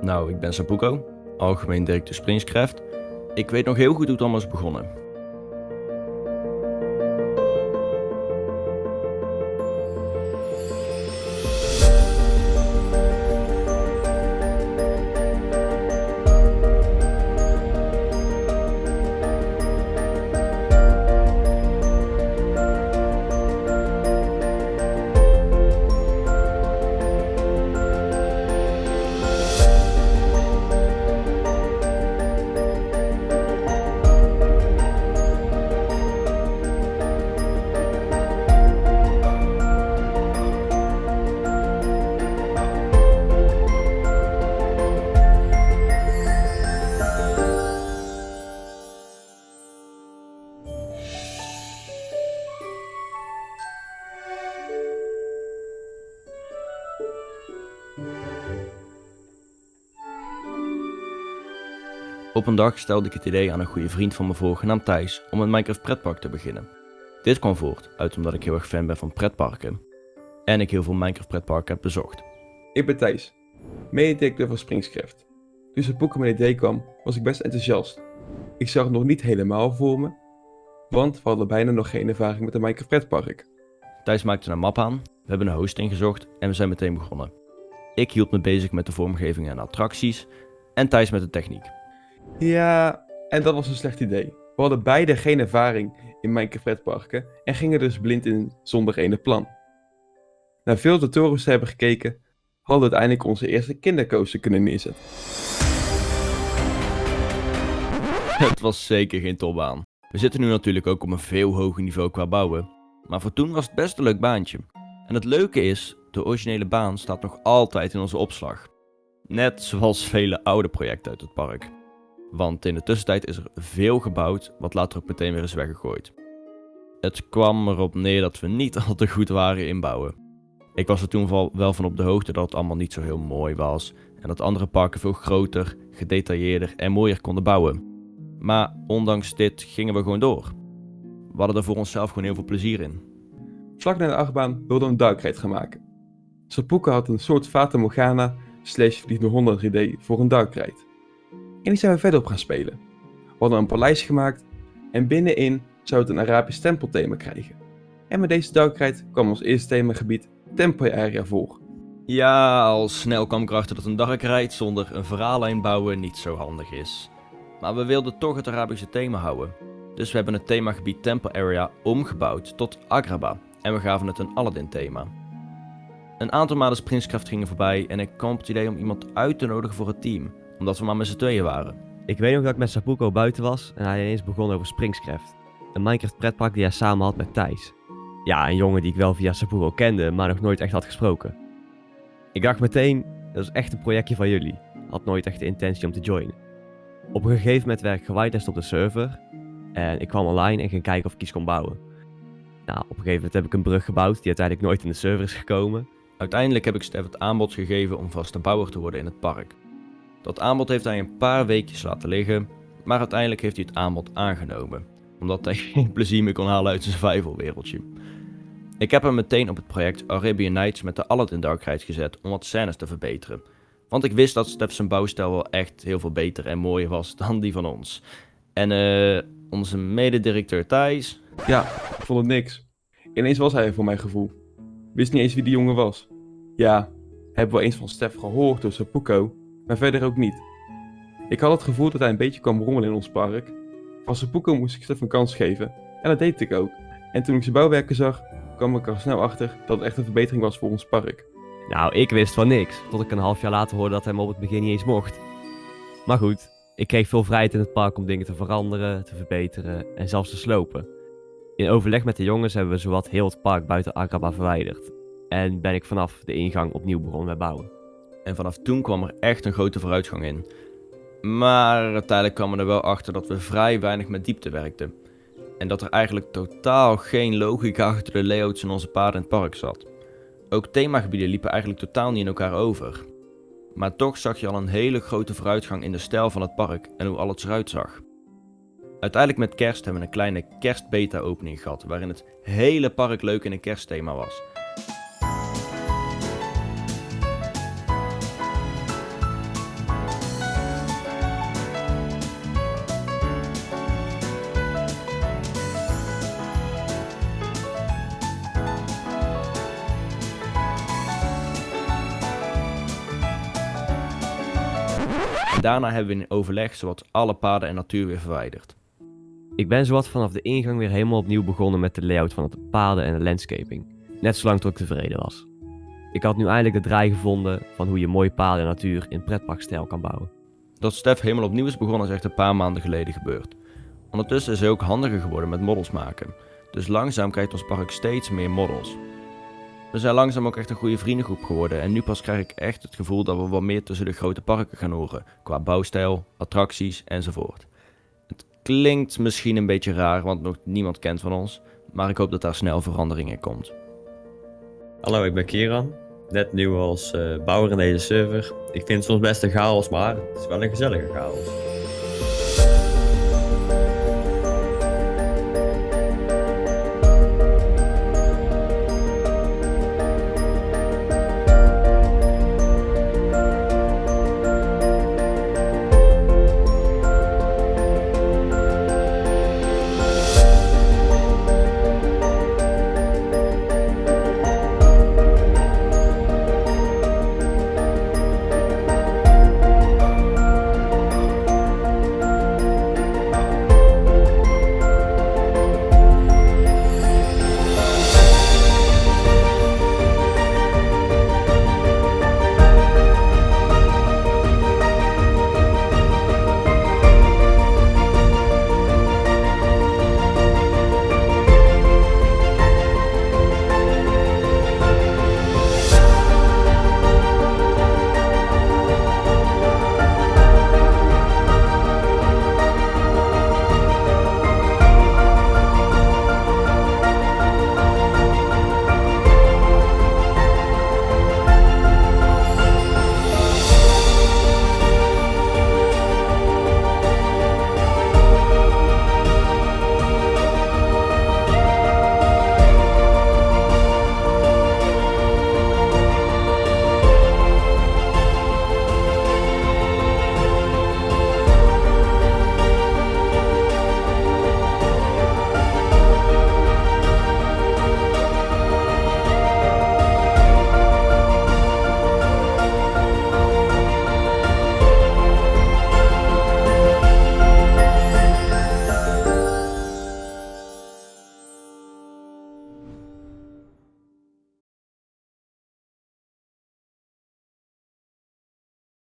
Nou, ik ben Sapuko, algemeen directeur Springscraft. Ik weet nog heel goed hoe het allemaal is begonnen. Op een dag stelde ik het idee aan een goede vriend van me voor, genaamd Thijs, om een Minecraft pretpark te beginnen. Dit kwam voort uit omdat ik heel erg fan ben van pretparken en ik heel veel Minecraft pretparken heb bezocht. Ik ben Thijs, mede-directeur van Springscraft. Toen Sapuko met het idee kwam, was ik best enthousiast. Ik zag het nog niet helemaal voor me, want we hadden bijna nog geen ervaring met een Minecraft pretpark. Thijs maakte een map aan, we hebben een host ingezocht en we zijn meteen begonnen. Ik hield me bezig met de vormgeving en attracties en Thijs met de techniek. Ja, en dat was een slecht idee. We hadden beide geen ervaring in Minecraft pretparken en gingen dus blind in zonder enig plan. Na veel tutorials te hebben gekeken, hadden we uiteindelijk onze eerste kindercoaster kunnen neerzetten. Het was zeker geen topbaan. We zitten nu natuurlijk ook op een veel hoger niveau qua bouwen, maar voor toen was het best een leuk baantje. En het leuke is, de originele baan staat nog altijd in onze opslag. Net zoals vele oude projecten uit het park. Want in de tussentijd is er veel gebouwd, wat later ook meteen weer is weggegooid. Het kwam erop neer dat we niet al te goed waren in bouwen. Ik was er toen wel van op de hoogte dat het allemaal niet zo heel mooi was en dat andere parken veel groter, gedetailleerder en mooier konden bouwen. Maar ondanks dit gingen we gewoon door. We hadden er voor onszelf gewoon heel veel plezier in. Vlak na de achtbaan wilden we een duikrijd gaan maken. Sapuko had een soort Fata Morgana / Vliegende Honden 3D voor een duikrijd. En die zijn we verder op gaan spelen. We hadden een paleis gemaakt en binnenin zou het een Arabisch tempelthema krijgen. En met deze duikrijd kwam ons eerste themagebied Temple Area voor. Ja, al snel kwam ik erachter dat een duikrijd zonder een verhaallijn bouwen niet zo handig is. Maar we wilden toch het Arabische thema houden. Dus we hebben het themagebied Temple Area omgebouwd tot Agrabah en we gaven het een Aladdin thema. Een aantal maanden Springscraft gingen voorbij en ik kwam op het idee om iemand uit te nodigen voor het team, omdat we maar met z'n tweeën waren. Ik weet nog dat ik met Sapuko buiten was en hij ineens begon over Springscraft. Een Minecraft pretpark die hij samen had met Thijs. Ja, een jongen die ik wel via Sapuko kende, maar nog nooit echt had gesproken. Ik dacht meteen, dat is echt een projectje van jullie. Had nooit echt de intentie om te joinen. Op een gegeven moment werd ik gewhitelist op de server. En ik kwam online en ging kijken of ik iets kon bouwen. Nou, op een gegeven moment heb ik een brug gebouwd die uiteindelijk nooit in de server is gekomen. Uiteindelijk heb ik Stef het aanbod gegeven om vaste bouwer te worden in het park. Dat aanbod heeft hij een paar weekjes laten liggen, maar uiteindelijk heeft hij het aanbod aangenomen, omdat hij geen plezier meer kon halen uit zijn survival wereldje. Ik heb hem meteen op het project Arabian Nights met de Aladdin duikrijd gezet om wat scènes te verbeteren. Want ik wist dat Stef zijn bouwstijl wel echt heel veel beter en mooier was dan die van ons. En onze mededirecteur Thijs... Ja, ik vond het niks. Ineens was hij er voor mijn gevoel. Wist niet eens wie die jongen was. Ja, hebben we eens van Stef gehoord door Sapuko, maar verder ook niet. Ik had het gevoel dat hij een beetje kwam rommelen in ons park. Van Sapuko moest ik Stef een kans geven, en dat deed ik ook. En toen ik zijn bouwwerken zag, kwam ik er snel achter dat het echt een verbetering was voor ons park. Nou, ik wist van niks, tot ik een half jaar later hoorde dat hij me op het begin niet eens mocht. Maar goed, ik kreeg veel vrijheid in het park om dingen te veranderen, te verbeteren en zelfs te slopen. In overleg met de jongens hebben we zowat heel het park buiten Agrabah verwijderd. En ben ik vanaf de ingang opnieuw begonnen met bouwen. En vanaf toen kwam er echt een grote vooruitgang in. Maar uiteindelijk kwamen we er wel achter dat we vrij weinig met diepte werkten. En dat er eigenlijk totaal geen logica achter de layouts in onze paden in het park zat. Ook themagebieden liepen eigenlijk totaal niet in elkaar over. Maar toch zag je al een hele grote vooruitgang in de stijl van het park en hoe alles eruit zag. Uiteindelijk met kerst hebben we een kleine kerstbeta opening gehad, waarin het hele park leuk in een kerstthema was. En daarna hebben we in overleg zowat alle paden en natuur weer verwijderd. Ik ben zowat vanaf de ingang weer helemaal opnieuw begonnen met de layout van de paden en de landscaping. Net zolang tot ik tevreden was. Ik had nu eindelijk de draai gevonden van hoe je mooie paden en natuur in pretparkstijl kan bouwen. Dat Stef helemaal opnieuw is begonnen is echt een paar maanden geleden gebeurd. Ondertussen is hij ook handiger geworden met models maken. Dus langzaam krijgt ons park steeds meer models. We zijn langzaam ook echt een goede vriendengroep geworden en nu pas krijg ik echt het gevoel dat we wat meer tussen de grote parken gaan horen. Qua bouwstijl, attracties enzovoort. Het klinkt misschien een beetje raar, want nog niemand kent van ons. Maar ik hoop dat daar snel verandering in komt. Hallo, ik ben Kieran. Net nieuw als bouwer in deze server. Ik vind het soms best een chaos, maar het is wel een gezellige chaos.